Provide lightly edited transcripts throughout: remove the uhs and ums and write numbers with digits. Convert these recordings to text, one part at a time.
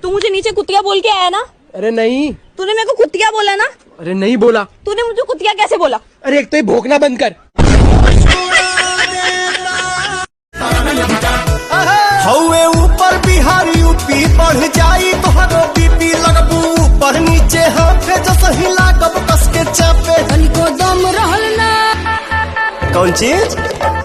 तू मुझे नीचे कुतिया बोल के आया ना? अरे नहीं। तूने मेरे को कुतिया बोला ना? अरे नहीं बोला। तूने मुझे कुतिया कैसे बोला? अरे एक तो ये भौंकना बंद कर। हौवे ऊपर बिहार यूपी बढ़ जाई तोहरो बीपी लगबू ऊपर नीचे हाथे जो सही लागब कस के चापे। तनिको दम रहल ना। कौन चीज?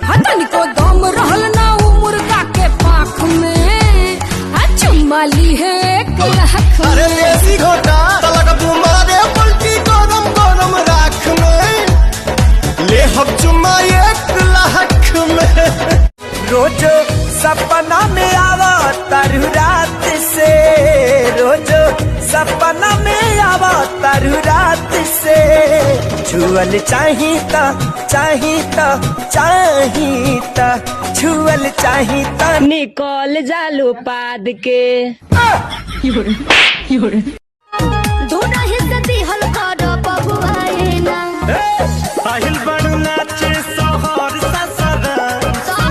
हाँ तनिको दम रहल ना उ मुर्गा के पाख में। हाँ चुम्मा ली है 1 लाख। अरे देसी घोटा लगबू मारे पलटी गरम गरम राख में ले हम चुम्मा 1 लाख में। रोज सपना में आवा तारू रात से, रोज सपना में आवा तारू रात से। छुअल चाहिता चाहिता चाहिता छुअल चाहिता निकल जालू पाद के। धोना हिस्सा दिहल कर बबुआए ना। আহিल बड़ नाचे सोहर ससरा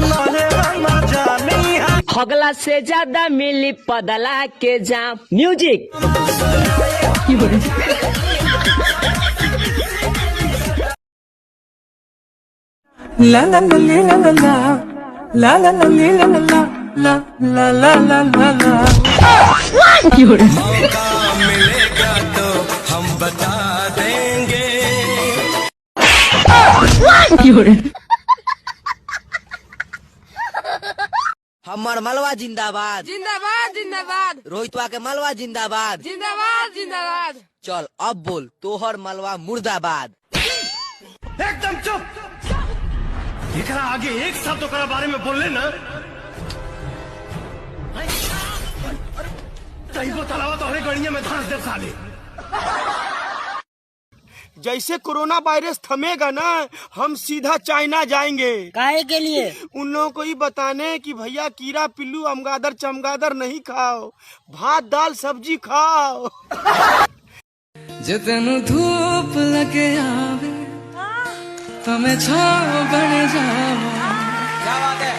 नले मजा नहीं है। हगला से ज्यादा मिली पदला के जाम। म्यूजिक। ला ला ला ला ला ला ला ला ला ला ला ला ला ला ला। मौका मिलेगा तो हम बता देंगे। हमर मलवा जिंदाबाद जिंदाबाद जिंदाबाद रोहितवा के मलवा जिंदाबाद जिंदाबाद जिंदाबाद। चल अब बोल तोहर मलवा मुर्दाबाद। एकदम चुप। एकरा आगे एक शब्द ओकरा बारे में बोलले ना तही वो तलावा तोहरे गड़िया में धंस दे साले। जैसे कोरोना वायरस थमेगा ना हम सीधा चाइना जाएंगे। काहे के लिए? उन लोगों को ही बताने कि भैया कीड़ा पिल्लू अमगादर चमगादर नहीं खाओ, भात दाल सब्जी खाओ। जितनु धूप लगे आवे तमें छाव बन जावा।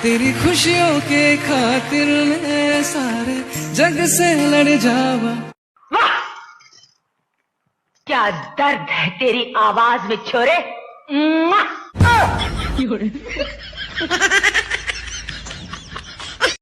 तेरी खुशियों के खातिर मैं सारे जग से लड़ जावा। क्या दर्द है तेरी आवाज में छोरे।